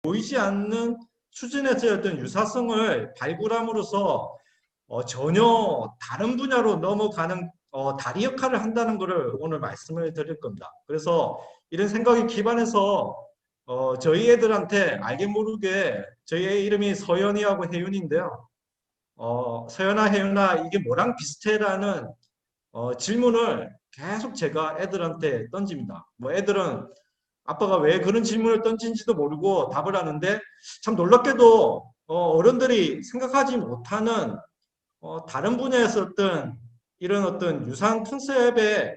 보이지 않는 수준에서의 어떤 유사성을 발굴함으로써 전혀 다른 분야로 넘어가는 다리 역할을 한다는 것을 오늘 말씀을 드릴 겁니다. 그래서 이런 생각에 기반해서 저희 애들한테 알게 모르게 저희 애 이름이 서연이하고 혜윤인데요. 서연아, 혜윤아, 이게 뭐랑 비슷해라는 질문을 계속 제가 애들한테 던집니다. 뭐 애들은 아빠가 왜 그런 질문을 던진지도 모르고 답을 하는데 참 놀랍게도 어른들이 생각하지 못하는 다른 분야에서 어떤 이런 어떤 유사한 컨셉의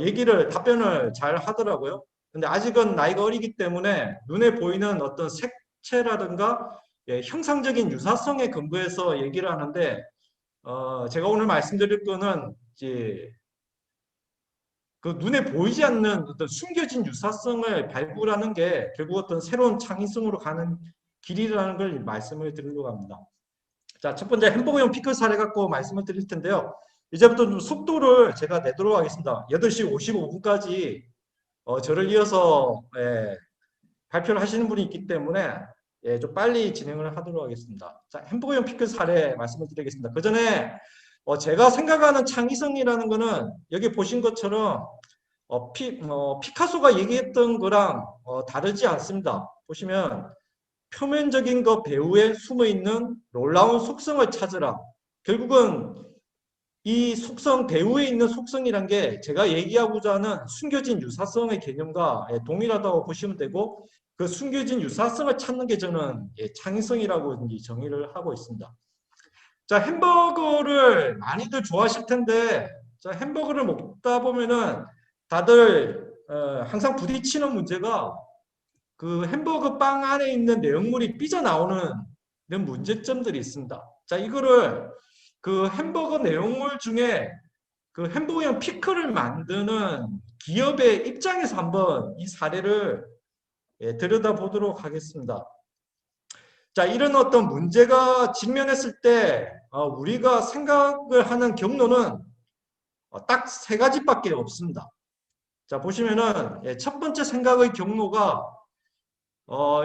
얘기를 답변을 잘 하더라고요. 근데 아직은 나이가 어리기 때문에 눈에 보이는 어떤 색채라든가 형상적인 유사성에 근거해서 얘기를 하는데 제가 오늘 말씀드릴 거는 이제 그 눈에 보이지 않는 어떤 숨겨진 유사성을 발굴하는 게 결국 어떤 새로운 창의성으로 가는 길이라는 걸 말씀을 드리려고 합니다. 자, 첫 번째 햄버거용 피클 사례 갖고 말씀을 드릴 텐데요. 이제부터 좀 속도를 제가 내도록 하겠습니다. 8시 55분까지 저를 이어서 발표를 하시는 분이 있기 때문에 좀 빨리 진행을 하도록 하겠습니다. 자, 햄버거용 피클 사례 말씀을 드리겠습니다. 그 전에 제가 생각하는 창의성이라는 거는 여기 보신 것처럼 피카소가 얘기했던 거랑 다르지 않습니다. 보시면 표면적인 것 배우에 숨어있는 놀라운 속성을 찾으라. 결국은 이 속성, 배우에 있는 속성이란 게 제가 얘기하고자 하는 숨겨진 유사성의 개념과 동일하다고 보시면 되고 그 숨겨진 유사성을 찾는 게 저는 창의성이라고 정의를 하고 있습니다. 자, 햄버거를 많이들 좋아하실 텐데 자, 햄버거를 먹다 보면은 다들 항상 부딪히는 문제가 그 햄버거 빵 안에 있는 내용물이 삐져나오는 이런 문제점들이 있습니다. 자, 이거를 그 햄버거 내용물 중에 그 햄버거용 피클을 만드는 기업의 입장에서 한번 이 사례를 들여다보도록 하겠습니다. 자, 이런 어떤 문제가 직면했을 때 우리가 생각을 하는 경로는 딱 세 가지밖에 없습니다. 자, 보시면은 첫 번째 생각의 경로가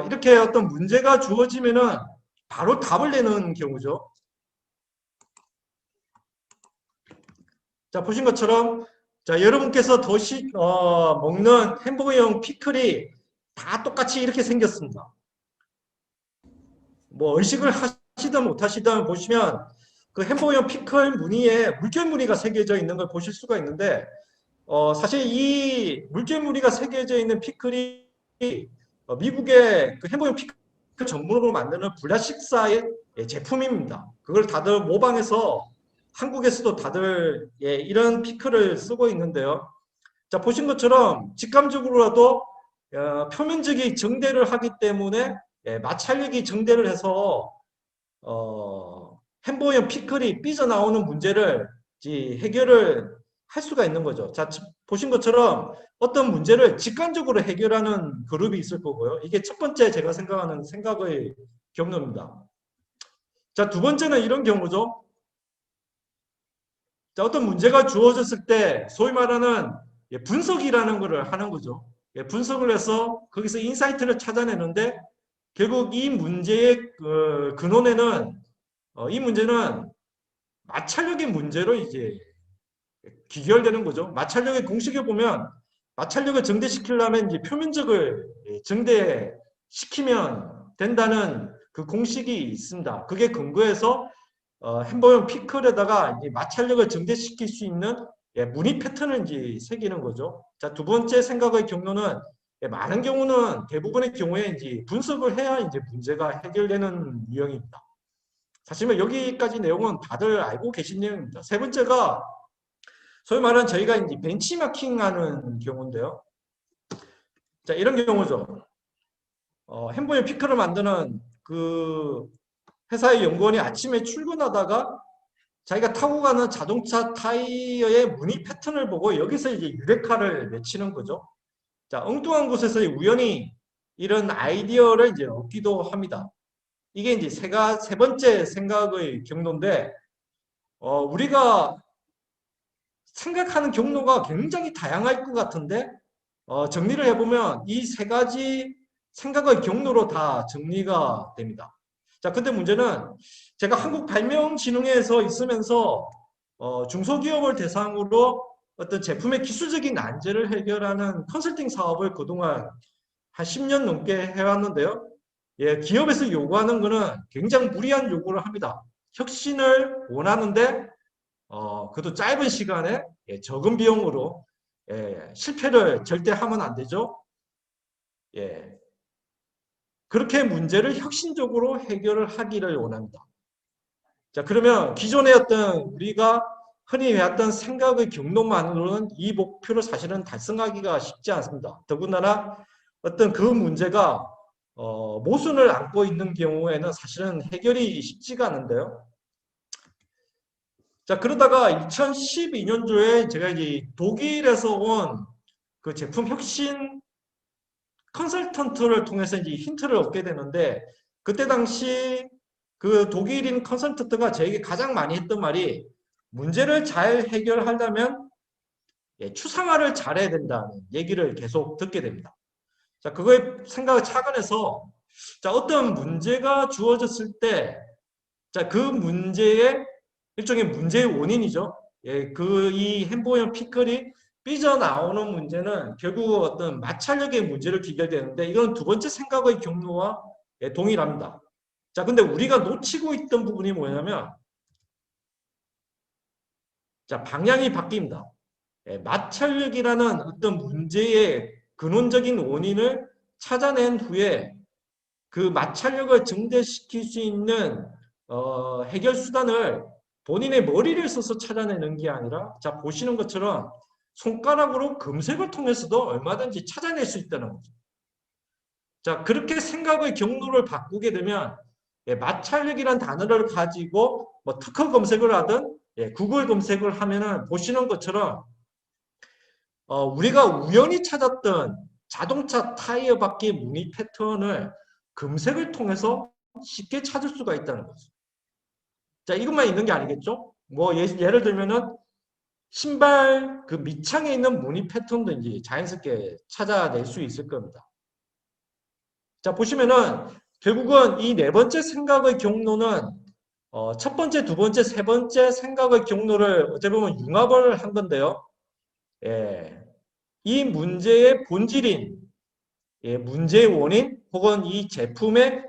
이렇게 어떤 문제가 주어지면은 바로 답을 내는 경우죠. 자, 보신 것처럼 자, 여러분께서 먹는 햄버거용 피클이 다 똑같이 이렇게 생겼습니다. 뭐 의식을 하시든 못하시든 보시면 그 햄버거용 피클 무늬에 물결 무늬가 새겨져 있는 걸 보실 수가 있는데 사실 이 물결 무늬가 새겨져 있는 피클이 미국의 그 햄버거 피클 전문으로 만드는 불량식사의 제품입니다. 그걸 다들 모방해서 한국에서도 다들 이런 피클을 쓰고 있는데요. 자, 보신 것처럼 직감적으로라도 표면적인 정대를 하기 때문에 마찰력이 정대를 해서 햄버거용 피클이 삐져나오는 문제를 해결을 할 수가 있는 거죠. 자, 보신 것처럼 어떤 문제를 직관적으로 해결하는 그룹이 있을 거고요. 이게 첫 번째 제가 생각하는 생각의 경로입니다. 자, 두 번째는 이런 경우죠. 자, 어떤 문제가 주어졌을 때 소위 말하는 분석이라는 것을 하는 거죠. 분석을 해서 거기서 인사이트를 찾아내는데 결국 이 문제의 근원에는 이 문제는 마찰력의 문제로 이제 귀결되는 거죠. 마찰력의 공식을 보면 마찰력을 정대시키려면 이제 표면적을 정대시키면 된다는 그 공식이 있습니다. 그게 근거해서 햄버거 피클에다가 이제 마찰력을 정대시킬 수 있는 무늬 패턴을 이제 새기는 거죠. 자, 두 번째 생각의 경로는 많은 경우는 대부분의 경우에 이제 분석을 해야 이제 문제가 해결되는 유형입니다. 사실 여기까지 내용은 다들 알고 계신 내용입니다. 세 번째가 소위 말하는 저희가 이제 벤치마킹하는 경우인데요. 자, 이런 경우죠. 햄버거 피클을 만드는 그 회사의 연구원이 아침에 출근하다가 자기가 타고 가는 자동차 타이어의 무늬 패턴을 보고 여기서 이제 유레카를 외치는 거죠. 자, 엉뚱한 곳에서 우연히 이런 아이디어를 이제 얻기도 합니다. 이게 이제 세 번째 생각의 경로인데, 우리가 생각하는 경로가 굉장히 다양할 것 같은데, 정리를 해보면 이 세 가지 생각의 경로로 다 정리가 됩니다. 자, 근데 문제는 제가 한국발명진흥회에서 있으면서 중소기업을 대상으로 어떤 제품의 기술적인 난제를 해결하는 컨설팅 사업을 그동안 한 10년 넘게 해왔는데요. 예, 기업에서 요구하는 것은 굉장히 무리한 요구를 합니다. 혁신을 원하는데 그것도 짧은 시간에 적은 비용으로 실패를 절대 하면 안 되죠. 예, 그렇게 문제를 혁신적으로 해결을 하기를 원합니다. 자, 그러면 기존의 어떤 우리가 흔히 해왔던 생각의 경로만으로는 이 목표를 사실은 달성하기가 쉽지 않습니다. 더군다나 어떤 그 문제가 모순을 안고 있는 경우에는 사실은 해결이 쉽지가 않은데요. 자, 그러다가 2012년도에 제가 이제 독일에서 온 그 제품 혁신 컨설턴트를 통해서 이제 힌트를 얻게 되는데, 그때 당시 그 독일인 컨설턴트가 저에게 가장 많이 했던 말이, 문제를 잘 해결하려면 추상화를 잘해야 된다는 얘기를 계속 듣게 됩니다. 자, 그거에 생각을 착안해서, 자, 어떤 문제가 주어졌을 때, 자, 그 문제의 일종의 문제의 원인이죠. 예, 이 햄버거 피클이 삐져나오는 문제는 결국 어떤 마찰력의 문제를 귀결되는데, 이건 두 번째 생각의 경로와 동일합니다. 자, 근데 우리가 놓치고 있던 부분이 뭐냐면, 자, 방향이 바뀝니다. 마찰력이라는 어떤 문제의 근원적인 원인을 찾아낸 후에 그 마찰력을 증대시킬 수 있는 해결 수단을 본인의 머리를 써서 찾아내는 게 아니라, 자, 보시는 것처럼 손가락으로 검색을 통해서도 얼마든지 찾아낼 수 있다는 거죠. 자, 그렇게 생각의 경로를 바꾸게 되면 마찰력이란 단어를 가지고 뭐 특허 검색을 하든 구글 검색을 하면은 보시는 것처럼 우리가 우연히 찾았던 자동차 타이어 바퀴 무늬 패턴을 검색을 통해서 쉽게 찾을 수가 있다는 거죠. 자, 이것만 있는 게 아니겠죠? 뭐 예를 들면은 신발 그 밑창에 있는 무늬 패턴도 이제 자연스럽게 찾아낼 수 있을 겁니다. 자, 보시면은 결국은 이 네 번째 생각의 경로는 첫 번째, 두 번째, 세 번째 생각의 경로를 어떻게 보면 융합을 한 건데요. 예, 이 문제의 본질인 문제의 원인 혹은 이 제품의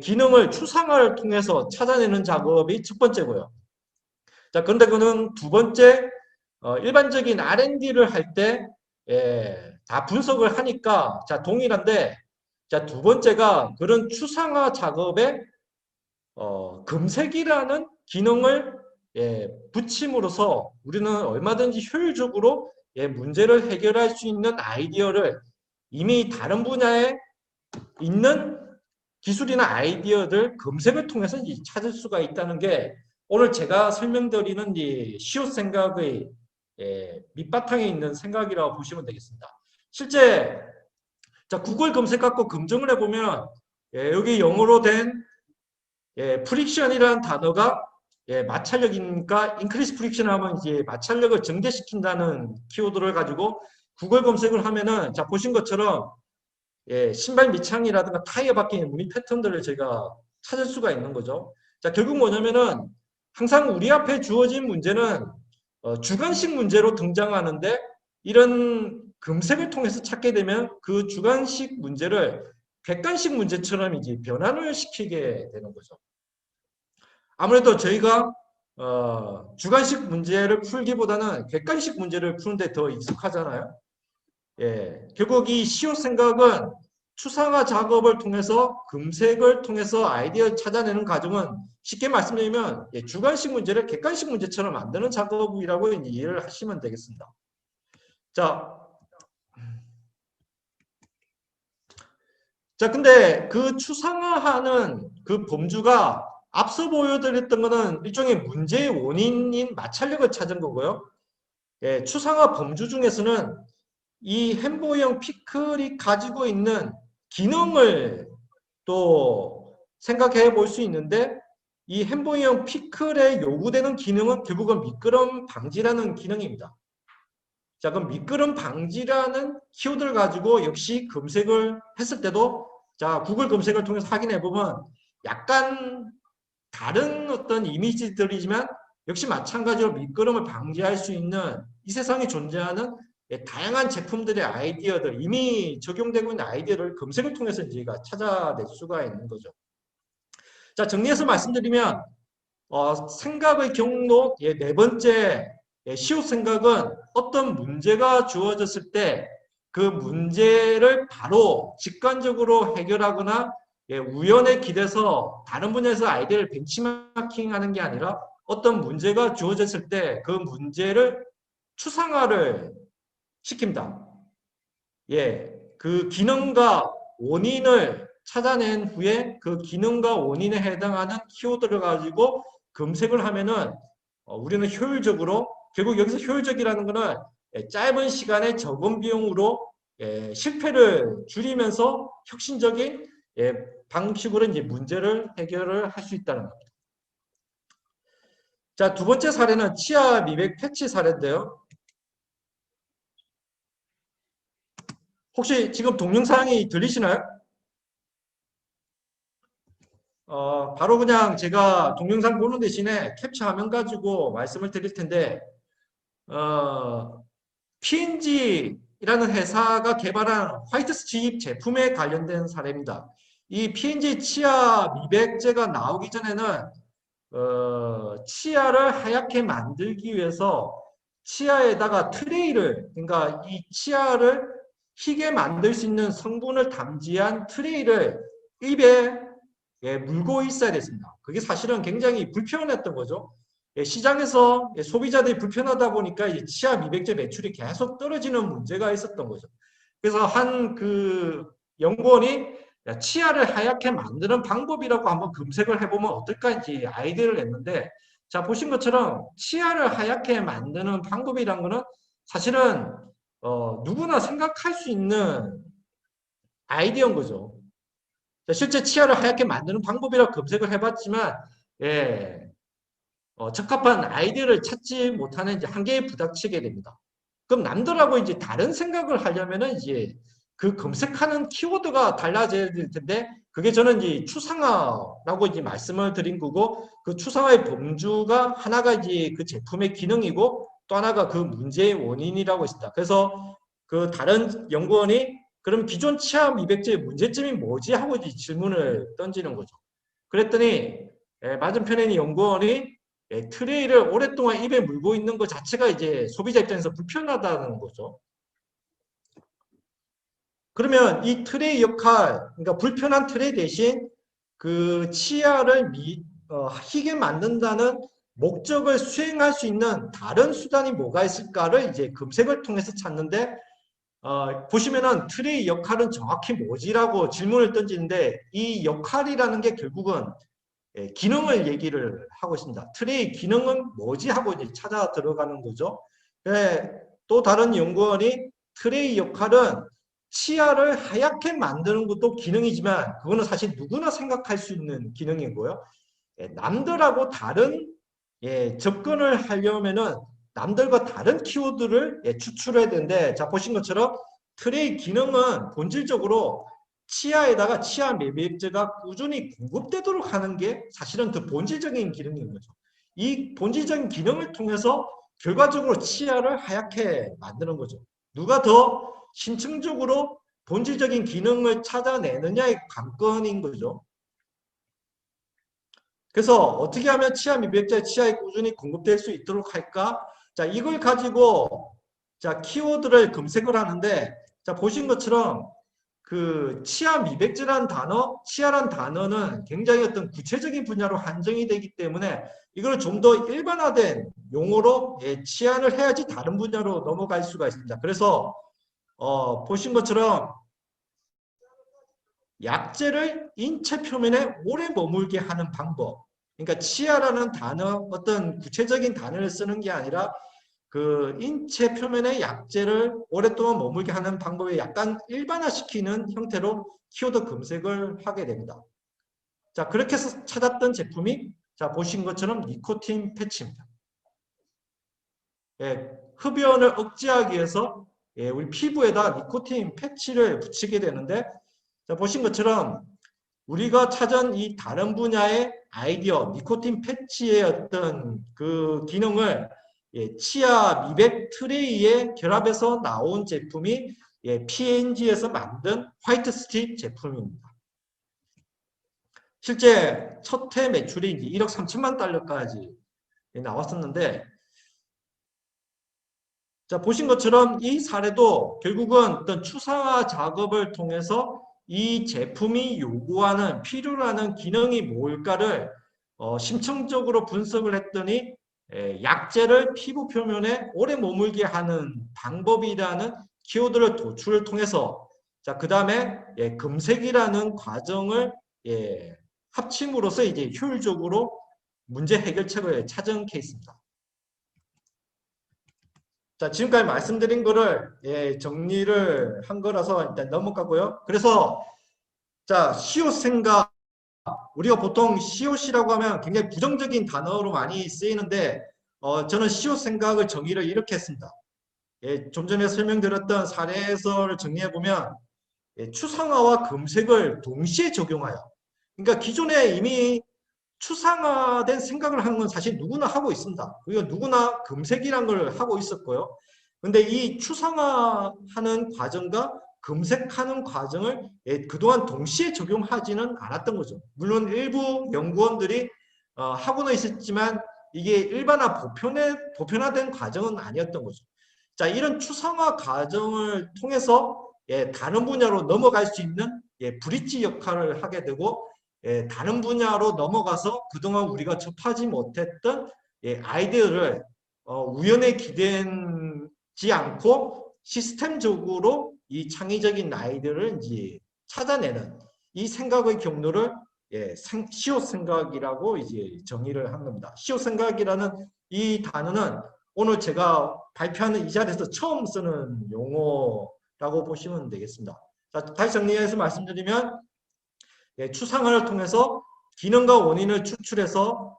기능을 추상화를 통해서 찾아내는 작업이 첫 번째고요. 자, 그런데 그는 두 번째 일반적인 R&D를 할 때 다 분석을 하니까 자, 동일한데, 자, 두 번째가 그런 추상화 작업에 검색이라는 기능을 붙임으로써 우리는 얼마든지 효율적으로 문제를 해결할 수 있는 아이디어를 이미 다른 분야에 있는 기술이나 아이디어들 검색을 통해서 이제 찾을 수가 있다는 게 오늘 제가 설명드리는 이 시옷 생각의 밑바탕에 있는 생각이라고 보시면 되겠습니다. 실제 자, 구글 검색 갖고 검증을 해보면 여기 영어로 된 프릭션이라는 단어가 마찰력이니까 인크리스 프릭션 하면 이제 마찰력을 증대시킨다는 키워드를 가지고 구글 검색을 하면은 자, 보신 것처럼 신발 밑창이라든가 타이어 바퀴의 무늬 패턴들을 제가 찾을 수가 있는 거죠. 자, 결국 뭐냐면은 항상 우리 앞에 주어진 문제는 주관식 문제로 등장하는데, 이런 검색을 통해서 찾게 되면 그 주관식 문제를 객관식 문제처럼 이제 변환을 시키게 되는 거죠. 아무래도 저희가 주관식 문제를 풀기보다는 객관식 문제를 푸는데 더 익숙하잖아요. 결국 이 시옷 생각은 추상화 작업을 통해서 검색을 통해서 아이디어를 찾아내는 과정은 쉽게 말씀드리면 주관식 문제를 객관식 문제처럼 만드는 작업이라고 이해를 하시면 되겠습니다. 자, 근데 그 추상화하는 그 범주가 앞서 보여드렸던 것은 일종의 문제의 원인인 마찰력을 찾은 거고요. 추상화 범주 중에서는 이 햄버거형 피클이 가지고 있는 기능을 또 생각해 볼 수 있는데, 이 햄버거형 피클에 요구되는 기능은 결국은 미끄럼 방지라는 기능입니다. 자, 그럼 미끄럼 방지라는 키워드를 가지고 역시 검색을 했을 때도 자, 구글 검색을 통해서 확인해 보면 약간 다른 어떤 이미지들이지만 역시 마찬가지로 미끄럼을 방지할 수 있는 이 세상에 존재하는 다양한 제품들의 아이디어들, 이미 적용되고 있는 아이디어를 검색을 통해서 저희가 찾아낼 수가 있는 거죠. 자, 정리해서 말씀드리면 생각의 경로 네 번째 시옷 생각은 어떤 문제가 주어졌을 때 그 문제를 바로 직관적으로 해결하거나 우연에 기대서 다른 분야에서 아이디어를 벤치마킹하는 게 아니라 어떤 문제가 주어졌을 때 그 문제를 추상화를 시킵니다. 그 기능과 원인을 찾아낸 후에 그 기능과 원인에 해당하는 키워드를 가지고 검색을 하면은 우리는 효율적으로, 결국 여기서 효율적이라는 것은 짧은 시간에 적은 비용으로 실패를 줄이면서 혁신적인 방식으로 이제 문제를 해결을 할 수 있다는 겁니다. 자, 두 번째 사례는 치아 미백 패치 사례인데요. 혹시 지금 동영상이 들리시나요? 바로 그냥 제가 동영상 보는 대신에 캡처 화면 가지고 말씀을 드릴 텐데, P&G라는 회사가 개발한 화이트 스트립 제품에 관련된 사례입니다. 이 P&G 치아 미백제가 나오기 전에는 치아를 하얗게 만들기 위해서 치아에다가 트레이를, 그러니까 이 치아를 희게 만들 수 있는 성분을 담지한 트레이를 입에 물고 있어야 됐습니다. 그게 사실은 굉장히 불편했던 거죠. 시장에서 소비자들이 불편하다 보니까 치아 미백제 매출이 계속 떨어지는 문제가 있었던 거죠. 그래서 한 그 연구원이 치아를 하얗게 만드는 방법이라고 한번 검색을 해보면 어떨까 이제 아이디어를 냈는데, 자, 보신 것처럼 치아를 하얗게 만드는 방법이란 거는 사실은 누구나 생각할 수 있는 아이디어인 거죠. 실제 치아를 하얗게 만드는 방법이라고 검색을 해봤지만, 적합한 아이디어를 찾지 못하는 이제 한계에 부닥치게 됩니다. 그럼 남들하고 이제 다른 생각을 하려면은 이제 그 검색하는 키워드가 달라져야 될 텐데, 그게 저는 이제 추상화라고 이제 말씀을 드린 거고, 그 추상화의 범주가 하나가 이제 그 제품의 기능이고, 또 하나가 그 문제의 원인이라고 있습니다. 그래서 그 다른 연구원이 그럼 기존 치아 미백제의 문제점이 뭐지 하고 이제 질문을 던지는 거죠. 그랬더니 맞은편에 있는 연구원이 트레이를 오랫동안 입에 물고 있는 것 자체가 이제 소비자 입장에서 불편하다는 거죠. 그러면 이 트레이 역할, 그러니까 불편한 트레이 대신 그 치아를 희게 만든다는 목적을 수행할 수 있는 다른 수단이 뭐가 있을까를 이제 검색을 통해서 찾는데, 보시면은 트레이 역할은 정확히 뭐지라고 질문을 던지는데, 이 역할이라는 게 결국은 기능을 얘기를 하고 있습니다. 트레이 기능은 뭐지 하고 이제 찾아 들어가는 거죠. 또 다른 연구원이 트레이 역할은 치아를 하얗게 만드는 것도 기능이지만 그거는 사실 누구나 생각할 수 있는 기능이고요. 남들하고 다른 접근을 하려면은 남들과 다른 키워드를 추출해야 되는데, 자, 보신 것처럼 트레이 기능은 본질적으로 치아에다가 치아 미백제가 꾸준히 공급되도록 하는 게 사실은 더 본질적인 기능인 거죠. 이 본질적인 기능을 통해서 결과적으로 치아를 하얗게 만드는 거죠. 누가 더 심층적으로 본질적인 기능을 찾아내느냐의 관건인 거죠. 그래서 어떻게 하면 치아 미백제 치아에 꾸준히 공급될 수 있도록 할까? 자, 이걸 가지고 자, 키워드를 검색을 하는데, 자, 보신 것처럼 그 치아 미백제라는 단어, 치아란 단어는 굉장히 어떤 구체적인 분야로 한정이 되기 때문에 이걸 좀 더 일반화된 용어로 치환을 해야지 다른 분야로 넘어갈 수가 있습니다. 그래서 보신 것처럼 약재를 인체 표면에 오래 머물게 하는 방법. 그러니까 치아라는 단어, 어떤 구체적인 단어를 쓰는 게 아니라 그 인체 표면에 약재를 오랫동안 머물게 하는 방법에 약간 일반화시키는 형태로 키워드 검색을 하게 됩니다. 자, 그렇게 해서 찾았던 제품이 자, 보신 것처럼 니코틴 패치입니다. 흡연을 억제하기 위해서 우리 피부에다 니코틴 패치를 붙이게 되는데, 자, 보신 것처럼 우리가 찾은 이 다른 분야의 아이디어, 니코틴 패치의 어떤 그 기능을 치아 미백 트레이에 결합해서 나온 제품이 P&G에서 만든 화이트 스트립 제품입니다. 실제 첫 해 매출이 이제 1억 3천만 달러까지 나왔었는데, 자, 보신 것처럼 이 사례도 결국은 어떤 추상화 작업을 통해서 이 제품이 요구하는 필요로 하는 기능이 뭘까를 심층적으로 분석을 했더니 약재를 피부 표면에 오래 머물게 하는 방법이라는 키워드를 도출을 통해서 자, 그 다음에 금색이라는 과정을 합침으로써 이제 효율적으로 문제 해결책을 찾은 케이스입니다. 자, 지금까지 말씀드린 거를 정리를 한 거라서 일단 넘어가고요. 그래서 자, 시옷 생각, 우리가 보통 시옷이라고 하면 굉장히 부정적인 단어로 많이 쓰이는데 저는 시옷 생각을 정의를 이렇게 했습니다. 좀 전에 설명드렸던 사례에서 정리해 보면 추상화와 금색을 동시에 적용하여, 그러니까 기존에 이미 추상화된 생각을 하는 건 사실 누구나 하고 있습니다. 그리고 누구나 금색이란 걸 하고 있었고요. 근데 이 추상화하는 과정과 금색하는 과정을 그동안 동시에 적용하지는 않았던 거죠. 물론 일부 연구원들이 하고는 있었지만 이게 보편화된 과정은 아니었던 거죠. 자, 이런 추상화 과정을 통해서 다른 분야로 넘어갈 수 있는 브릿지 역할을 하게 되고 다른 분야로 넘어가서 그동안 우리가 접하지 못했던 아이디어를 우연에 기대지 않고 시스템적으로 이 창의적인 아이디어를 이제 찾아내는 이 생각의 경로를 시옷 생각이라고 이제 정의를 한 겁니다. 시옷 생각이라는 이 단어는 오늘 제가 발표하는 이 자리에서 처음 쓰는 용어라고 보시면 되겠습니다. 자, 다시 정리해서 말씀드리면 추상화를 통해서 기능과 원인을 추출해서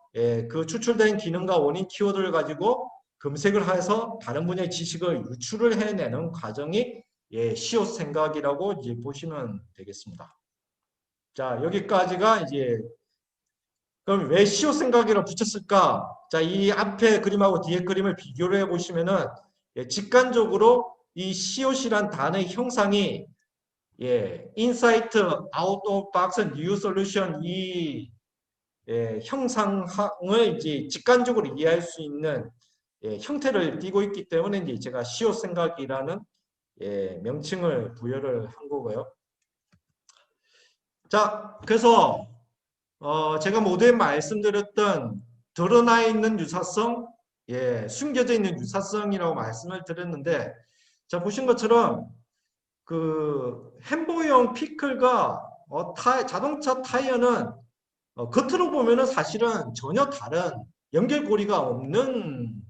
그 추출된 기능과 원인 키워드를 가지고 검색을 해서 다른 분야의 지식을 유출을 해내는 과정이 시옷 생각이라고 이제 보시면 되겠습니다. 자, 여기까지가 이제 그럼 왜 시옷 생각이라고 붙였을까? 자, 이 앞에 그림하고 뒤에 그림을 비교를 해 보시면은 직관적으로 이 시옷이란 단어의 형상이 인사이트, 아웃 오브 박스, 뉴 솔루션 이 형상을 이제 직관적으로 이해할 수 있는 형태를 띠고 있기 때문에 이제 제가 시옷 생각이라는 명칭을 부여를 한 거고요. 자, 그래서 제가 모두에 말씀드렸던 드러나 있는 유사성, 숨겨져 있는 유사성이라고 말씀을 드렸는데, 자, 보신 것처럼 그 햄버거용 피클과 자동차 타이어는 겉으로 보면은 사실은 전혀 다른 연결고리가 없는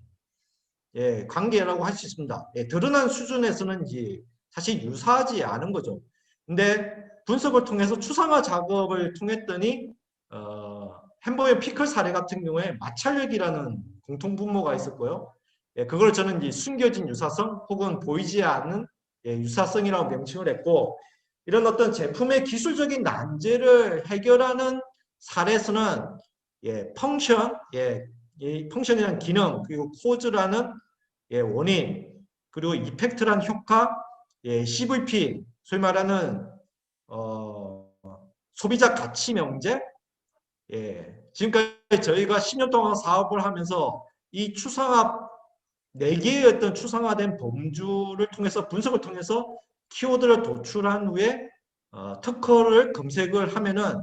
관계라고 할 수 있습니다. 드러난 수준에서는 이제 사실 유사하지 않은 거죠. 근데 분석을 통해서 추상화 작업을 통했더니 햄버거 피클 사례 같은 경우에 마찰력이라는 공통 분모가 있었고요. 그걸 저는 이제 숨겨진 유사성 혹은 보이지 않는 유사성이라고 명칭을 했고, 이런 어떤 제품의 기술적인 난제를 해결하는 사례에서는 펑션이라는 기능, 그리고 코즈라는 원인, 그리고 이펙트라는 효과, CVP, 소위 말하는 소비자 가치 명제, 지금까지 저희가 10년 동안 사업을 하면서 이 추상화 4개의 어떤 추상화된 범주를 통해서 분석을 통해서 키워드를 도출한 후에 특허를 검색을 하면은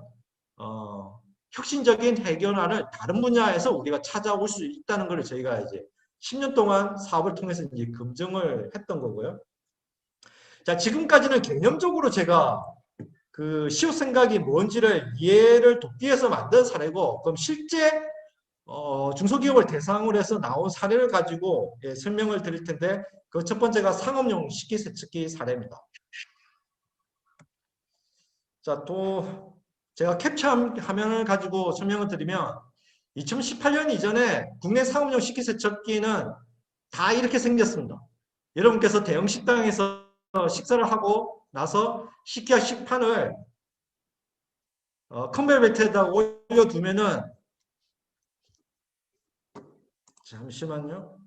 혁신적인 해결안을 다른 분야에서 우리가 찾아올 수 있다는 걸 저희가 이제 10년 동안 사업을 통해서 이제 검증을 했던 거고요. 자, 지금까지는 개념적으로 제가 그 시옷 생각이 뭔지를 이해를 돕기 위해서 만든 사례고, 그럼 실제 중소기업을 대상으로 해서 나온 사례를 가지고 설명을 드릴 텐데, 그 첫 번째가 상업용 식기세척기 사례입니다. 자, 또 제가 캡처 화면을 가지고 설명을 드리면 2018년 이전에 국내 상업용 식기세척기는 다 이렇게 생겼습니다. 여러분께서 대형 식당에서 식사를 하고 나서 식기와 식판을 컨베이어 벨트에다 올려두면은, 잠시만요.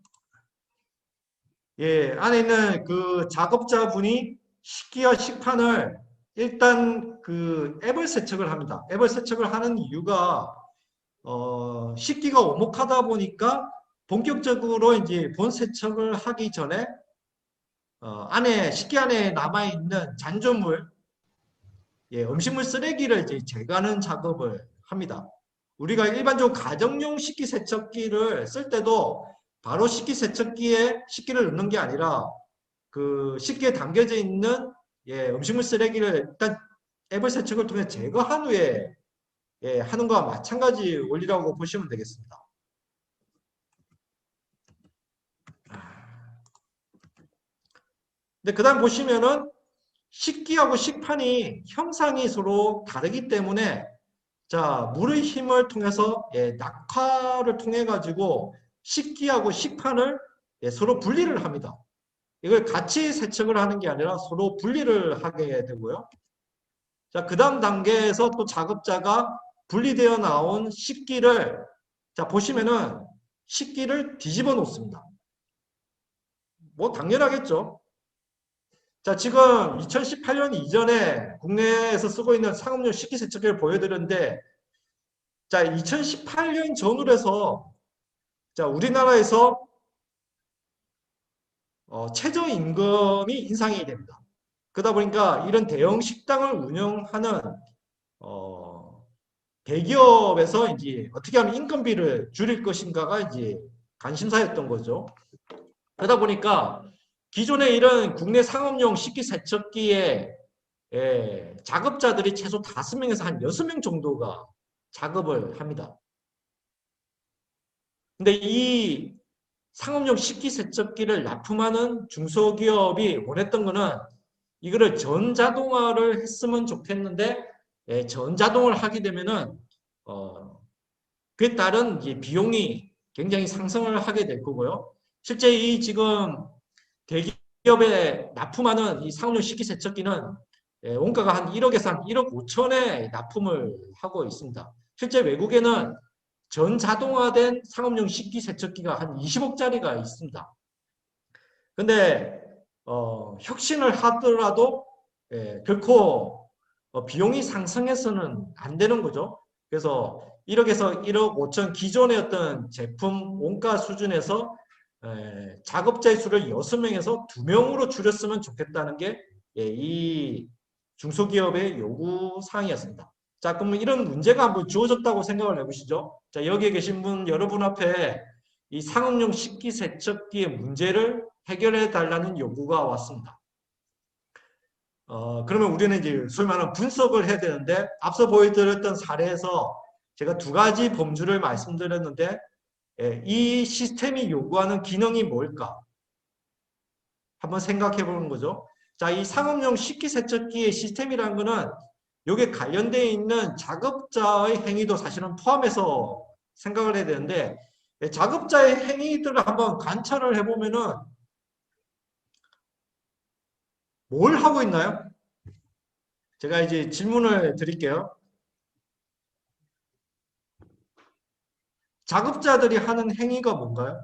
예, 안에 있는 그 작업자분이 식기와 식판을 일단 그 앱을 세척을 합니다. 앱을 세척을 하는 이유가 식기가 오목하다 보니까 본격적으로 이제 본 세척을 하기 전에 안에 식기 안에 남아 있는 잔존물, 예, 음식물 쓰레기를 이제 제거하는 작업을 합니다. 우리가 일반적으로 가정용 식기 세척기를 쓸 때도 바로 식기 세척기에 식기를 넣는 게 아니라 그 식기에 담겨져 있는, 예, 음식물 쓰레기를 일단 앱을 세척을 통해 제거한 후에, 예, 하는 거와 마찬가지 원리라고 보시면 되겠습니다. 근데 그 다음 보시면은 식기하고 식판이 형상이 서로 다르기 때문에, 자, 물의 힘을 통해서, 예, 낙하를 통해 가지고 식기하고 식판을, 예, 서로 분리를 합니다. 이걸 같이 세척을 하는 게 아니라 서로 분리를 하게 되고요. 자, 그 다음 단계에서 또 작업자가 분리되어 나온 식기를, 자, 보시면은 식기를 뒤집어 놓습니다. 뭐 당연하겠죠. 자, 지금 2018년 이전에 국내에서 쓰고 있는 상업용 식기세척기를 보여드렸는데, 자, 2018년 전후로 해서, 자, 우리나라에서 최저임금이 인상이 됩니다. 그러다 보니까 이런 대형 식당을 운영하는 대기업에서 이제 어떻게 하면 인건비를 줄일 것인가가 이제 관심사였던 거죠. 그러다 보니까 기존에 이런 국내 상업용 식기세척기에, 예, 작업자들이 최소 5명에서 한 6명 정도가 작업을 합니다. 근데 이 상업용 식기세척기를 납품하는 중소기업이 원했던 거는 이거를 전자동화를 했으면 좋겠는데, 예, 전자동화를 하게 되면은 그에 따른 이제 비용이 굉장히 상승을 하게 될 거고요. 실제 이 지금 대기업에 납품하는 이 상업용 식기세척기는, 예, 원가가 한 1억에서 한 1억 5천에 납품을 하고 있습니다. 실제 외국에는 전자동화된 상업용 식기세척기가 한 20억짜리가 있습니다. 근데 혁신을 하더라도, 예, 결코 비용이 상승해서는 안 되는 거죠. 그래서 1억에서 1억 5천 기존의 어떤 제품 원가 수준에서, 작업자의 수를 6명에서 2명으로 줄였으면 좋겠다는 게, 예, 이 중소기업의 요구 사항이었습니다. 자, 그러면 이런 문제가 한번 주어졌다고 생각을 해보시죠. 자, 여기에 계신 분 여러분 앞에 이 상업용 식기세척기의 문제를 해결해 달라는 요구가 왔습니다. 그러면 우리는 이제 소위 말하는 분석을 해야 되는데, 앞서 보여드렸던 사례에서 제가 2가지 범주를 말씀드렸는데, 예, 이 시스템이 요구하는 기능이 뭘까? 한번 생각해 보는 거죠. 자, 이 상업용 식기세척기의 시스템이라는 거는 여기에 관련되어 있는 작업자의 행위도 사실은 포함해서 생각을 해야 되는데, 예, 작업자의 행위들을 한번 관찰을 해보면은 뭘 하고 있나요? 제가 이제 질문을 드릴게요. 작업자들이 하는 행위가 뭔가요?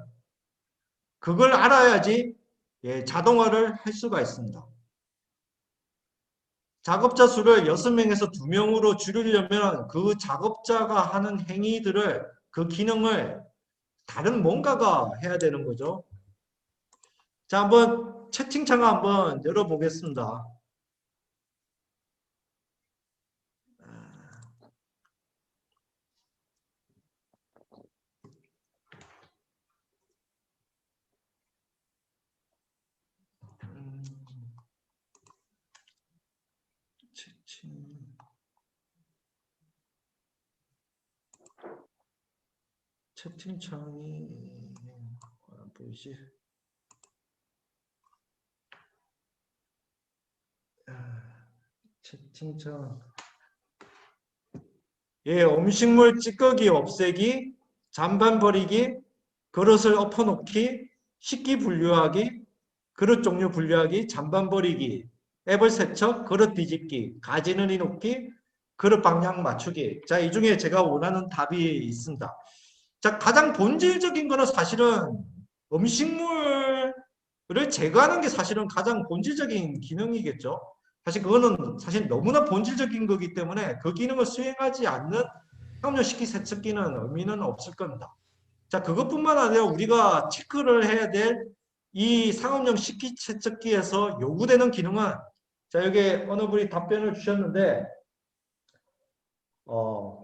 그걸 알아야지, 예, 자동화를 할 수가 있습니다. 작업자 수를 6명에서 2명으로 줄이려면 그 작업자가 하는 행위들을, 그 기능을 다른 뭔가가 해야 되는 거죠. 자, 한번 채팅창을 한번 열어보겠습니다. 채팅창이 안 보이지? 채팅창. 예, 음식물 찌꺼기 없애기, 잔반 버리기, 그릇을 엎어놓기, 식기 분류하기, 그릇 종류 분류하기, 잔반 버리기. 애벌 세척, 그릇 뒤집기, 가지 늘이 놓기, 그릇 방향 맞추기. 자, 이 중에 제가 원하는 답이 있습니다. 자, 가장 본질적인 거는 사실은 음식물을 제거하는 게 사실은 가장 본질적인 기능이겠죠. 사실 그거는 사실 너무나 본질적인 거기 때문에 그 기능을 수행하지 않는 상업용 식기세척기는 의미는 없을 겁니다. 자, 그것뿐만 아니라 우리가 체크를 해야 될 이 상업용 식기세척기에서 요구되는 기능은, 자, 여기 어느 분이 답변을 주셨는데,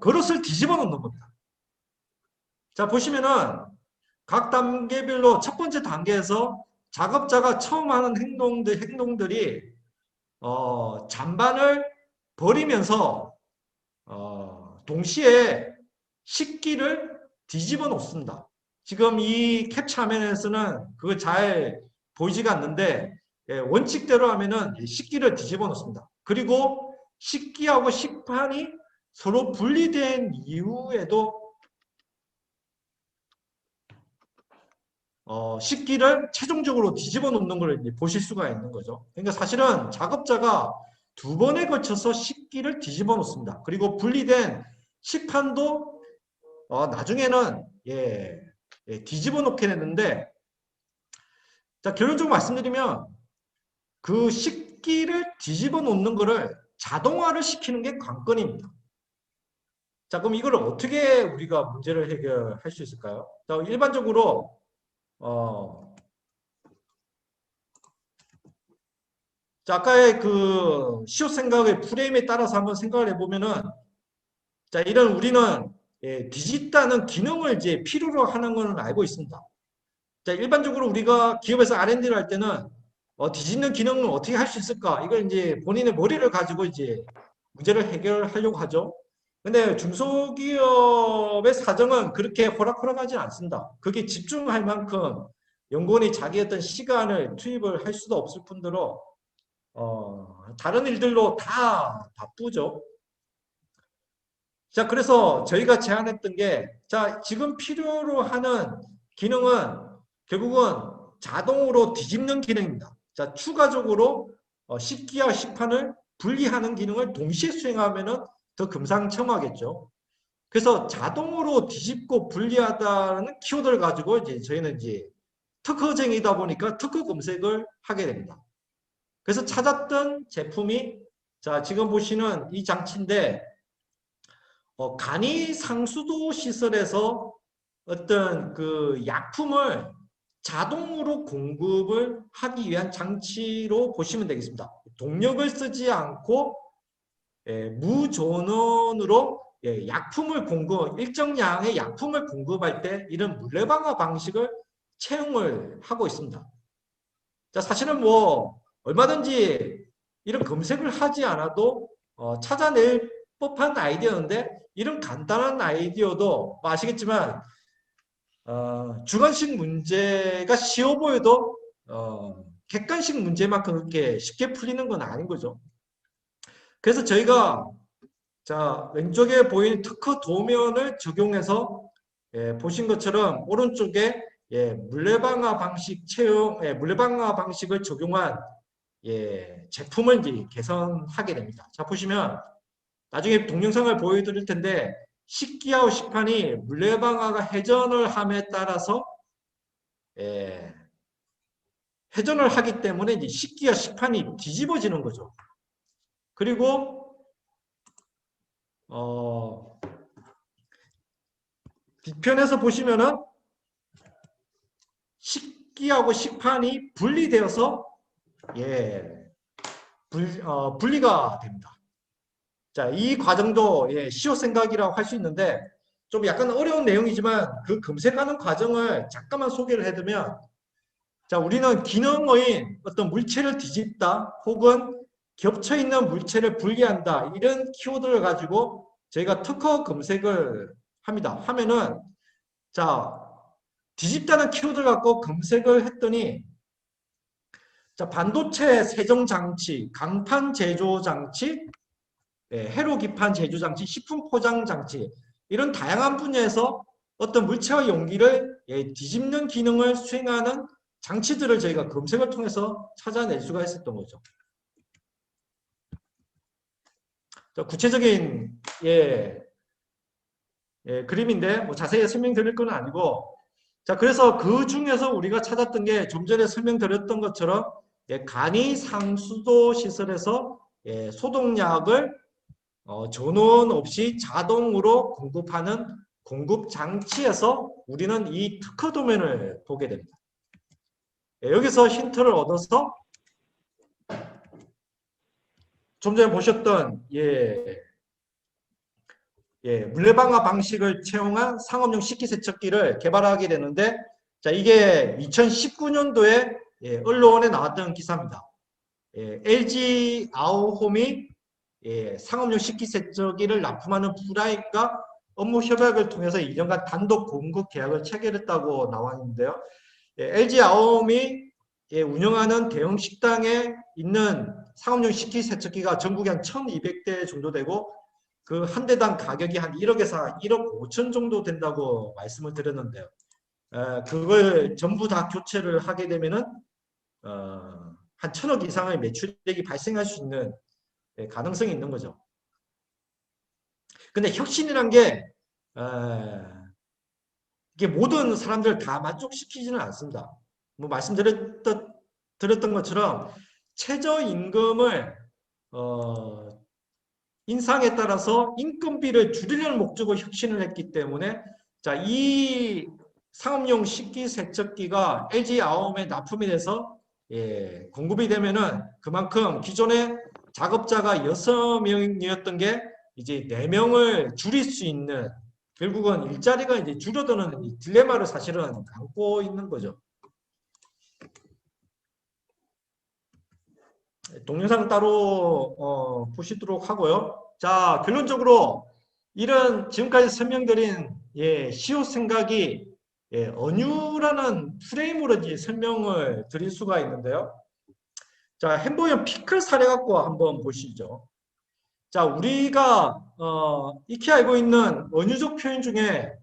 그릇을 뒤집어 놓는 겁니다. 자, 보시면은 각 단계별로 첫 번째 단계에서 작업자가 처음 하는 행동들이 잔반을 버리면서 동시에 식기를 뒤집어 놓습니다. 지금 이 캡처 화면에서는 그거 잘 보이지가 않는데, 예, 원칙대로 하면은 식기를 뒤집어 놓습니다. 그리고 식기하고 식판이 서로 분리된 이후에도 식기를 최종적으로 뒤집어 놓는 걸 보실 수가 있는 거죠. 그러니까 사실은 작업자가 두 번에 걸쳐서 식기를 뒤집어 놓습니다. 그리고 분리된 식판도 나중에는 뒤집어 놓게 되는데, 자, 결론적으로 말씀드리면 그 식기를 뒤집어 놓는 거를 자동화를 시키는 게 관건입니다. 자, 그럼 이걸 어떻게 우리가 문제를 해결할 수 있을까요? 자, 일반적으로 자, 아까의 그 시옷 생각의 프레임에 따라서 한번 생각을 해보면은, 자, 이런 우리는 뒤집다는 기능을 이제 필요로 하는 것은 알고 있습니다. 자, 일반적으로 우리가 기업에서 R&D를 할 때는 뒤집는 기능을 어떻게 할 수 있을까? 이걸 이제 본인의 머리를 가지고 이제 문제를 해결하려고 하죠. 근데 중소기업의 사정은 그렇게 호락호락하지 않습니다. 그게 집중할 만큼 연구원이 자기 어떤 시간을 투입을 할 수도 없을 뿐더러 다른 일들로 다 바쁘죠. 자, 그래서 저희가 제안했던 게, 자, 지금 필요로 하는 기능은 결국은 자동으로 뒤집는 기능입니다. 자, 추가적으로 식기와 식판을 분리하는 기능을 동시에 수행하면은 더 금상첨화겠죠. 그래서 자동으로 뒤집고 분리하다는 키워드를 가지고 이제 저희는 이제 특허쟁이다 보니까 특허 검색을 하게 됩니다. 그래서 찾았던 제품이, 자, 지금 보시는 이 장치인데, 간이 상수도 시설에서 어떤 그 약품을 자동으로 공급을 하기 위한 장치로 보시면 되겠습니다. 동력을 쓰지 않고 무전원으로 약품을 일정량의 약품을 공급할 때 이런 물레방아 방식을 채용을 하고 있습니다. 자, 사실은 뭐 얼마든지 이런 검색을 하지 않아도 찾아낼 법한 아이디어인데, 이런 간단한 아이디어도 아시겠지만 주관식 문제가 쉬워 보여도 객관식 문제만큼 그렇게 쉽게 풀리는 건 아닌 거죠. 그래서 저희가, 자, 왼쪽에 보이는 특허 도면을 적용해서 보신 것처럼 오른쪽에 물레방아 방식 물레방아 방식을 적용한 제품을 이제 개선하게 됩니다. 자, 보시면 나중에 동영상을 보여드릴 텐데, 식기하고 식판이 물레방아가 회전을 함에 따라서 회전을 하기 때문에 이제 식기와 식판이 뒤집어지는 거죠. 그리고 뒤편에서 보시면은 식기하고 식판이 분리되어서 분리가 됩니다. 자, 이 과정도 시옷 생각이라고 할 수 있는데, 좀 약간 어려운 내용이지만 그 검색하는 과정을 잠깐만 소개를 해두면, 자, 우리는 기능의 어떤 물체를 뒤집다 혹은 겹쳐있는 물체를 분리한다, 이런 키워드를 가지고 저희가 특허 검색을 합니다. 하면은, 자, 뒤집다는 키워드를 갖고 검색을 했더니, 자, 반도체 세정 장치, 강판 제조 장치, 회로 기판 제조 장치, 식품 포장 장치, 이런 다양한 분야에서 어떤 물체와 용기를 뒤집는 기능을 수행하는 장치들을 저희가 검색을 통해서 찾아낼 수가 있었던 거죠. 구체적인 그림인데 뭐 자세히 설명드릴 건 아니고, 자, 그래서 그 중에서 우리가 찾았던 게 좀 전에 설명드렸던 것처럼 간이 상수도 시설에서 소독약을 전원 없이 자동으로 공급하는 공급 장치에서 우리는 이 특허 도면을 보게 됩니다. 여기서 힌트를 얻어서 좀 전에 보셨던 물레방아 방식을 채용한 상업용 식기세척기를 개발하게 되는데, 자, 이게 2019년도에 언론에 나왔던 기사입니다. LG 아우홈이 상업용 식기세척기를 납품하는 프라임과 업무 협약을 통해서 2년간 단독 공급 계약을 체결했다고 나와 있는데요. LG 아우홈이 운영하는 대형 식당에 있는 상업용 식기세척기가 전국에 한 1200대 정도 되고, 그 한 대당 가격이 한 1억에서 1억 5천 정도 된다고 말씀을 드렸는데요. 그걸 전부 다 교체를 하게 되면은 한 1,000억 이상의 매출액이 발생할 수 있는 가능성이 있는 거죠. 근데 혁신이란 게 이게 모든 사람들을 다 만족시키지는 않습니다. 뭐 말씀드렸던 것처럼 최저임금을 인상에 따라서 인건비를 줄이려는 목적으로 혁신을 했기 때문에, 자, 이 상업용 식기세척기가 LG 아움에 납품이 돼서 공급이 되면은 그만큼 기존에 작업자가 6명이었던 게 이제 4명을 줄일 수 있는, 결국은 일자리가 이제 줄어드는 이 딜레마를 사실은 안고 있는 거죠. 동영상 따로 보시도록 하고요. 자, 결론적으로 이런 지금까지 설명드린 시옷 생각이 언유라는 프레임으로 이제 설명을 드릴 수가 있는데요. 자, 햄버거 피클 사례 갖고 한번 보시죠. 자, 우리가 익히 알고 있는 언유적 표현 중에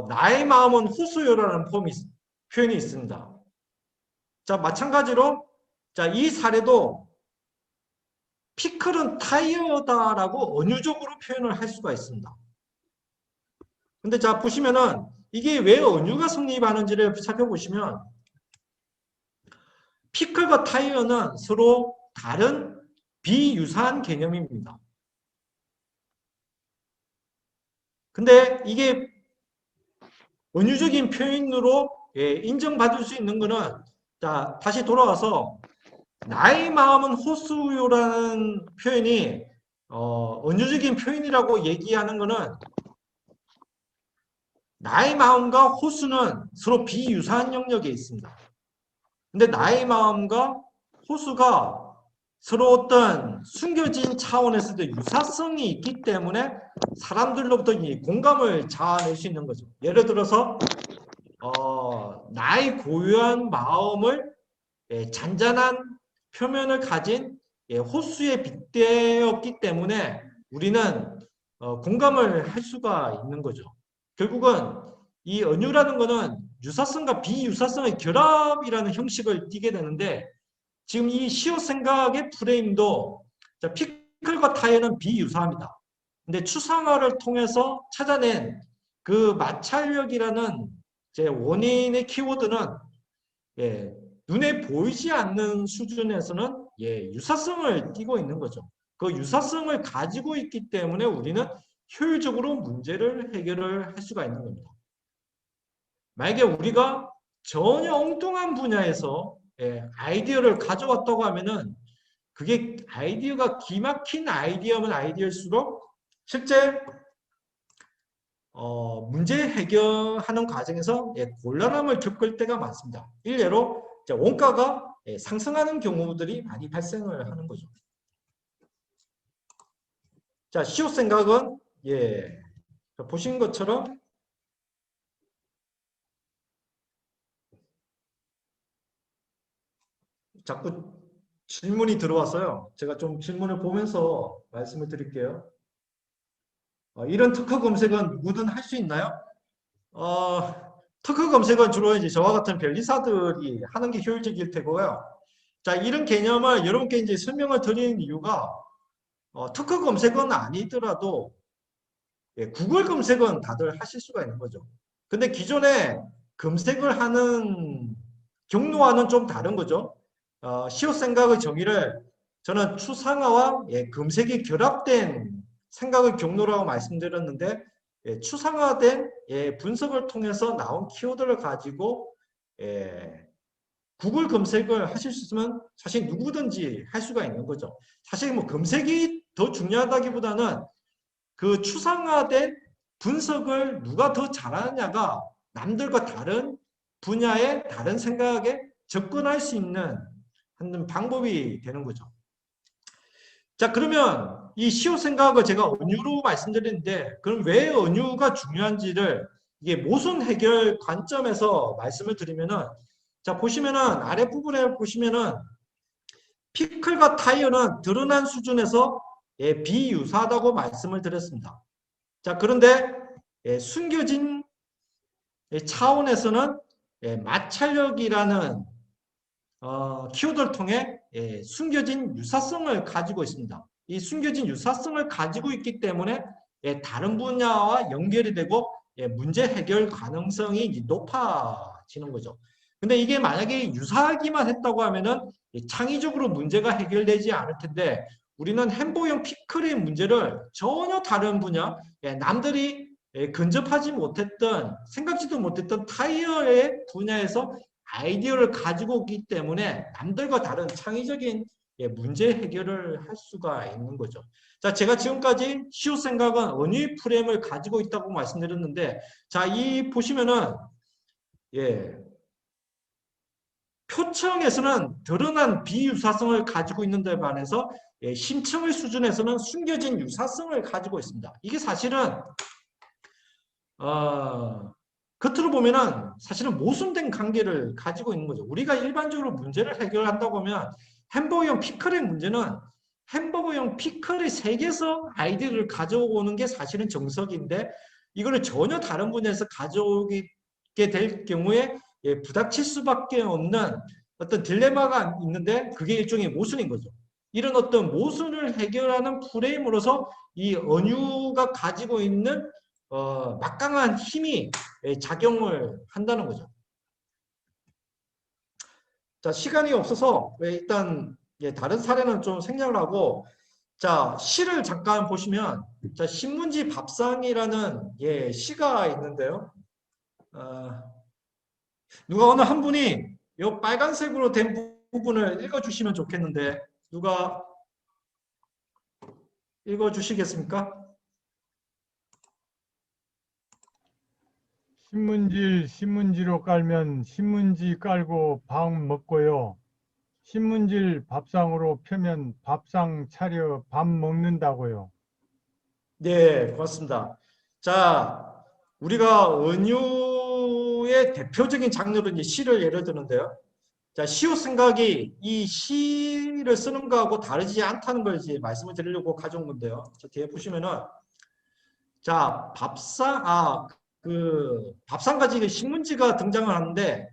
나의 마음은 호수요라는 표현이 있습니다. 자, 마찬가지로 자, 이 사례도 피클은 타이어다라고 언유적으로 표현을 할 수가 있습니다. 근데 자, 보시면은 이게 왜 언유가 성립하는지를 살펴보시면, 피클과 타이어는 서로 다른 비유사한 개념입니다. 근데 이게 언유적인 표현으로 인정받을 수 있는 거는, 자, 다시 돌아와서 나의 마음은 호수요라는 표현이 언유적인 표현이라고 얘기하는 거는, 나의 마음과 호수는 서로 비유사한 영역에 있습니다. 근데 나의 마음과 호수가 서로 어떤 숨겨진 차원에서도 유사성이 있기 때문에 사람들로부터 이 공감을 자아낼 수 있는 거죠. 예를 들어서 나의 고유한 마음을 잔잔한 표면을 가진 호수에 빗대었기 때문에 우리는 공감을 할 수가 있는 거죠. 결국은 이 언유라는 것은 유사성과 비유사성의 결합이라는 형식을 띠게 되는데, 지금 이 시옷 생각의 프레임도, 자, 피클과 타이어는 비유사합니다. 근데 추상화를 통해서 찾아낸 그 마찰력이라는 제 원인의 키워드는 눈에 보이지 않는 수준에서는 유사성을 띠고 있는 거죠. 그 유사성을 가지고 있기 때문에 우리는 효율적으로 문제를 해결을 할 수가 있는 겁니다. 만약에 우리가 전혀 엉뚱한 분야에서 아이디어를 가져왔다고 하면은, 그게 아이디어가 기막힌 아이디어면 아이디어일수록 실제 문제 해결하는 과정에서 곤란함을 겪을 때가 많습니다. 일례로 원가가 상승하는 경우들이 많이 발생을 하는 거죠. 자, 시옷 생각은 보신 것처럼 자꾸 질문이 들어왔어요. 제가 좀 질문을 보면서 말씀을 드릴게요. 이런 특허 검색은 누구든 할 수 있나요? 특허 검색은 주로 이제 저와 같은 변리사들이 하는 게 효율적일 테고요. 자, 이런 개념을 여러분께 이제 설명을 드리는 이유가, 특허 검색은 아니더라도 구글 검색은 다들 하실 수가 있는 거죠. 근데 기존에 검색을 하는 경로와는 좀 다른 거죠. 시옷 생각의 정의를 저는 추상화와 검색이 결합된 생각의 경로라고 말씀드렸는데 추상화된 분석을 통해서 나온 키워드를 가지고 구글 검색을 하실 수 있으면 사실 누구든지 할 수가 있는 거죠. 사실 뭐 검색이 더 중요하다기보다는 그 추상화된 분석을 누가 더 잘하느냐가 남들과 다른 분야의 다른 생각에 접근할 수 있는 하는 방법이 되는 거죠. 자, 그러면 이 시옷 생각을 제가 언유로 말씀드리는데 그럼 왜 언유가 중요한지를 이게 모순 해결 관점에서 말씀을 드리면은 자, 보시면은 아랫부분에 보시면은 피클과 타이어는 드러난 수준에서 비유사하다고 말씀을 드렸습니다. 자, 그런데 숨겨진 차원에서는 마찰력이라는 키워드를 통해 숨겨진 유사성을 가지고 있습니다. 이 숨겨진 유사성을 가지고 있기 때문에 다른 분야와 연결이 되고 문제 해결 가능성이 높아지는 거죠. 근데 이게 만약에 유사하기만 했다고 하면은 창의적으로 문제가 해결되지 않을 텐데 우리는 햄버거형 피클의 문제를 전혀 다른 분야, 남들이 근접하지 못했던, 생각지도 못했던 타이어의 분야에서 아이디어를 가지고 있기 때문에 남들과 다른 창의적인 문제 해결을 할 수가 있는 거죠. 자, 제가 지금까지 시옷 생각은 언어의 프레임을 가지고 있다고 말씀드렸는데, 자, 이 보시면은 표청에서는 드러난 비유사성을 가지고 있는 데 반해서 심층의 수준에서는 숨겨진 유사성을 가지고 있습니다. 이게 사실은 겉으로 보면은 사실은 모순된 관계를 가지고 있는 거죠. 우리가 일반적으로 문제를 해결한다고 하면 햄버거형 피클의 문제는 햄버거형 피클의 세계에서 아이디어를 가져오는 게 사실은 정석인데 이거를 전혀 다른 분야에서 가져오게 될 경우에 부닥칠 수밖에 없는 어떤 딜레마가 있는데 그게 일종의 모순인 거죠. 이런 어떤 모순을 해결하는 프레임으로서 이 언유가 가지고 있는 막강한 힘이 작용을 한다는 거죠. 자, 시간이 없어서 일단 다른 사례는 좀 생략을 하고 자, 시를 잠깐 보시면 자, 신문지 밥상이라는 시가 있는데요. 누가 어느 한 분이 이 빨간색으로 된 부분을 읽어주시면 좋겠는데 누가 읽어주시겠습니까? 신문지로 깔면 신문지 깔고 밥 먹고요. 신문지를 밥상으로 펴면 밥상 차려 밥 먹는다고요. 네, 고맙습니다. 자, 우리가 은유의 대표적인 장르로 이제 시를 예를 드는데요. 자, 시옷 생각이 이 시를 쓰는 거하고 다르지 않다는 걸 이제 말씀을 드리려고 가져온 건데요. 자, 뒤에 보시면은 자, 밥상 가지고 신문지가 등장을 하는데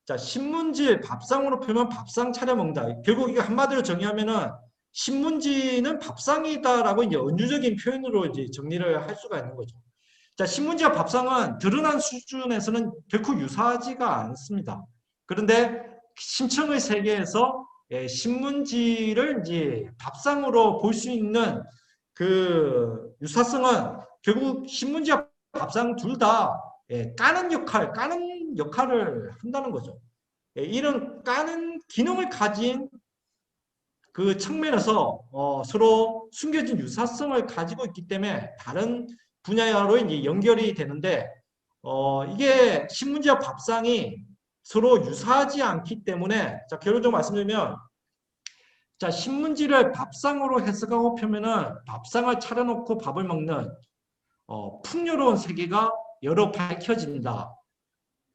자, 신문지 밥상으로 펴면 밥상 차려 먹는다. 결국 이거 한마디로 정의하면은 신문지는 밥상이다라고 이제 은유적인 표현으로 이제 정리를 할 수가 있는 거죠. 자, 신문지와 밥상은 드러난 수준에서는 결코 유사하지가 않습니다. 그런데 심층의 세계에서 신문지를 이제 밥상으로 볼 수 있는 그 유사성은 결국 신문지와 밥상 둘 다 까는 역할을 한다는 거죠. 이런 까는 기능을 가진 그 측면에서 서로 숨겨진 유사성을 가지고 있기 때문에 다른 분야로 이제 연결이 되는데 이게 신문지와 밥상이 서로 유사하지 않기 때문에 자, 결론적으로 말씀드리면 자, 신문지를 밥상으로 해석하고 펴면은 밥상을 차려놓고 밥을 먹는 풍요로운 세계가 여러 밝혀진다.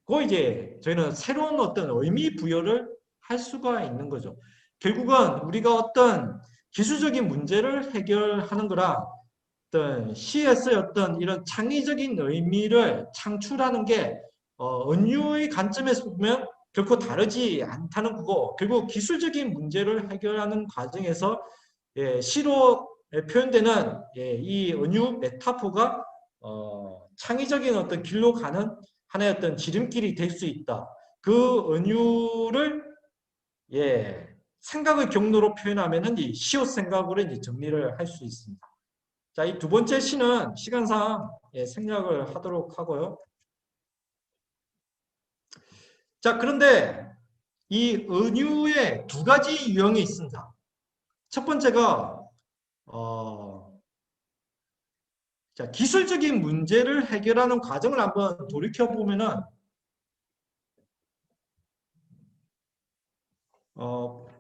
그 이제 저희는 새로운 어떤 의미 부여를 할 수가 있는 거죠. 결국은 우리가 어떤 기술적인 문제를 해결하는 거랑 어떤 시에서의 어떤 이런 창의적인 의미를 창출하는 게 은유의 관점에서 보면 결코 다르지 않다는 거고 결국 기술적인 문제를 해결하는 과정에서 시로 표현되는 이 은유 메타포가 창의적인 어떤 길로 가는 하나의 어떤 지름길이 될 수 있다. 그 은유를 생각의 경로로 표현하면은 이 시옷 생각으로 이제 정리를 할 수 있습니다. 자, 이 두 번째 시는 시간상 생략을 하도록 하고요. 자, 그런데 이 은유에 두 가지 유형이 있습니다. 첫 번째가 자, 기술적인 문제를 해결하는 과정을 한번 돌이켜 보면은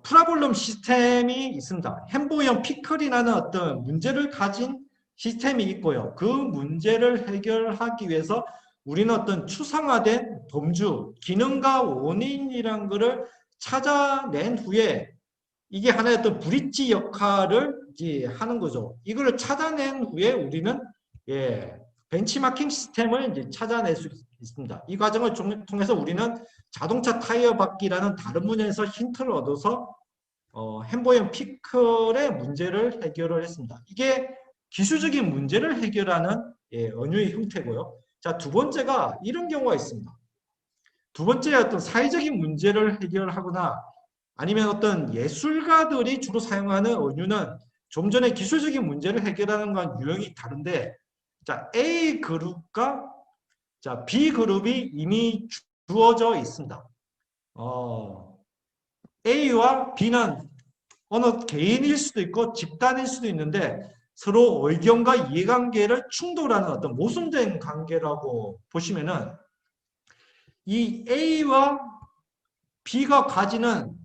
프라블럼 시스템이 있습니다. 햄버형 피클이라는 어떤 문제를 가진 시스템이 있고요. 그 문제를 해결하기 위해서 우리는 어떤 추상화된 범주, 기능과 원인이란 것을 찾아낸 후에 이게 하나의 어떤 브릿지 역할을 이제 하는 거죠. 이걸 찾아낸 후에 우리는 벤치마킹 시스템을 이제 찾아낼 수 있습니다. 이 과정을 통해서 우리는 자동차 타이어 바퀴라는 다른 분야에서 힌트를 얻어서 햄버형 피클의 문제를 해결을 했습니다. 이게 기술적인 문제를 해결하는 은유의 형태고요. 자, 두 번째가 이런 경우가 있습니다. 두 번째 어떤 사회적인 문제를 해결하거나 아니면 어떤 예술가들이 주로 사용하는 은유는 좀 전에 기술적인 문제를 해결하는 건 유형이 다른데, 자, A 그룹과 자, B 그룹이 이미 주어져 있습니다. A와 B는 어느 개인일 수도 있고 집단일 수도 있는데 서로 의견과 이해관계를 충돌하는 어떤 모순된 관계라고 보시면은 이 A와 B가 가지는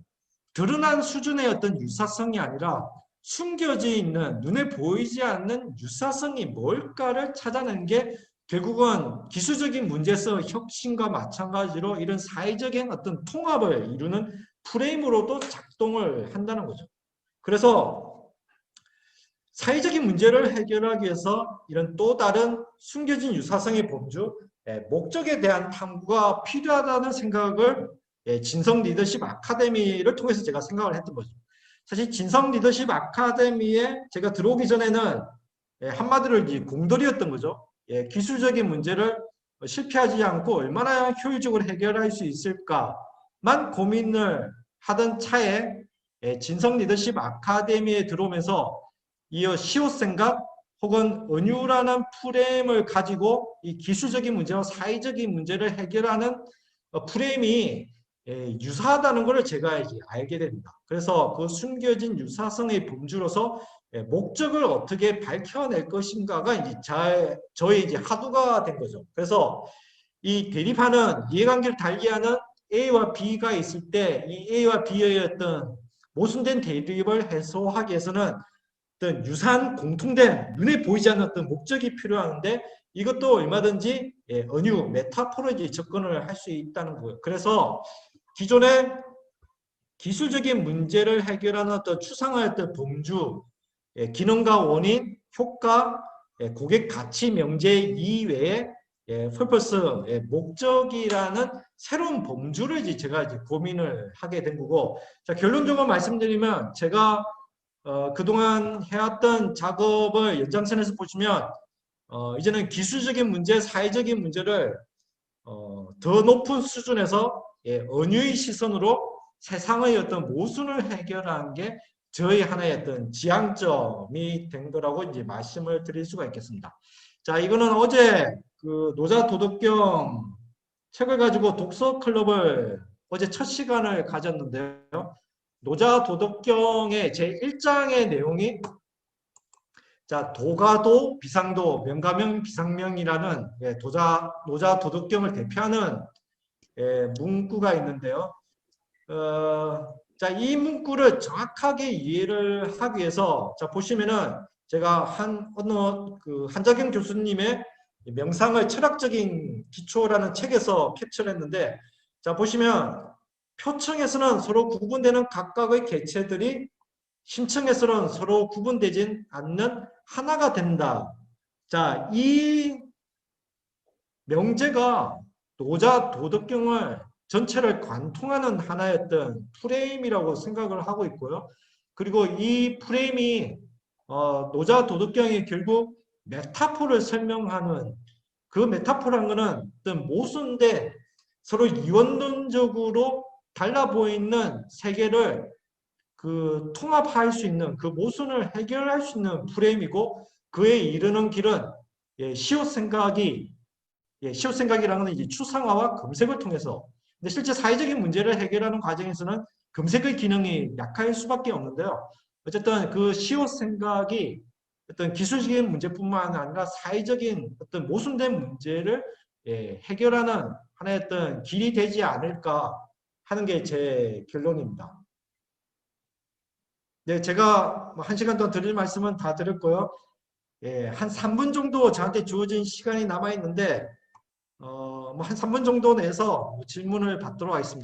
드러난 수준의 어떤 유사성이 아니라 숨겨져 있는 눈에 보이지 않는 유사성이 뭘까를 찾아내는 게 결국은 기술적인 문제에서 혁신과 마찬가지로 이런 사회적인 어떤 통합을 이루는 프레임으로도 작동을 한다는 거죠. 그래서 사회적인 문제를 해결하기 위해서 이런 또 다른 숨겨진 유사성의 범주, 목적에 대한 탐구가 필요하다는 생각을 진성 리더십 아카데미를 통해서 제가 생각을 했던 거죠. 사실 진성 리더십 아카데미에 제가 들어오기 전에는 한마디로 이제 공돌이였던 거죠. 기술적인 문제를 실패하지 않고 얼마나 효율적으로 해결할 수 있을까만 고민을 하던 차에 진성 리더십 아카데미에 들어오면서 이 시옷 생각 혹은 은유라는 프레임을 가지고 이 기술적인 문제와 사회적인 문제를 해결하는 프레임이 유사하다는 것을 제가 이제 알게 됩니다. 그래서 그 숨겨진 유사성의 범주로서 목적을 어떻게 밝혀낼 것인가가 이제 저의 이제 하도가 된 거죠. 그래서 이 대립하는 이해관계를 달리하는 A와 B가 있을 때 이 A와 B의 어떤 모순된 대립을 해소하기 위해서는 어떤 유사한 공통된 눈에 보이지 않는 어떤 목적이 필요한데 이것도 얼마든지 은유, 메타포로 이제 접근을 할 수 있다는 거예요. 그래서 기존의 기술적인 문제를 해결하는 어떤 추상화했던 범주, 기능과 원인, 효과, 고객 가치 명제 이외에 퍼포스, 목적이라는 새로운 범주를 이제 제가 이제 고민을 하게 된 거고, 자, 결론적으로 말씀드리면 제가 그동안 해왔던 작업을 연장선에서 보시면 이제는 기술적인 문제, 사회적인 문제를 더 높은 수준에서 은유의 시선으로 세상의 어떤 모순을 해결하는 게 저희 하나의 어떤 지향점이 된 거라고 이제 말씀을 드릴 수가 있겠습니다. 자, 이거는 어제 그 노자 도덕경 책을 가지고 독서 클럽을 어제 첫 시간을 가졌는데요. 노자 도덕경의 제1장의 내용이 자, 도가도 비상도 명가명 비상명이라는 노자 도덕경을 대표하는 문구가 있는데요. 자, 이 문구를 정확하게 이해를 하기 위해서 자, 보시면은 제가 한자경 교수님의 명상의 철학적인 기초라는 책에서 캡처를 했는데 자, 보시면 표층에서는 서로 구분되는 각각의 개체들이 심층에서는 서로 구분되지 않는 하나가 된다. 자, 이 명제가 노자 도덕경을 전체를 관통하는 하나의 어떤 프레임이라고 생각을 하고 있고요. 그리고 이 프레임이 노자 도덕경이 결국 메타포를 설명하는 그 메타포라는 것은 어떤 모순된 서로 이원론적으로 달라 보이는 세계를 그 통합할 수 있는 그 모순을 해결할 수 있는 프레임이고 그에 이르는 길은 시옷 생각이 시옷 생각이라는 건 이제 추상화와 검색을 통해서 근데 실제 사회적인 문제를 해결하는 과정에서는 검색의 기능이 약할 수밖에 없는데요. 어쨌든 그 시옷 생각이 어떤 기술적인 문제뿐만 아니라 사회적인 어떤 모순된 문제를 해결하는 하나의 어떤 길이 되지 않을까 하는 게 제 결론입니다. 네, 제가 1시간 동안 드릴 말씀은 다 드렸고요. 한 3분 정도 저한테 주어진 시간이 남아 있는데 한 3분 정도 내서 질문을 받도록 하겠습니다.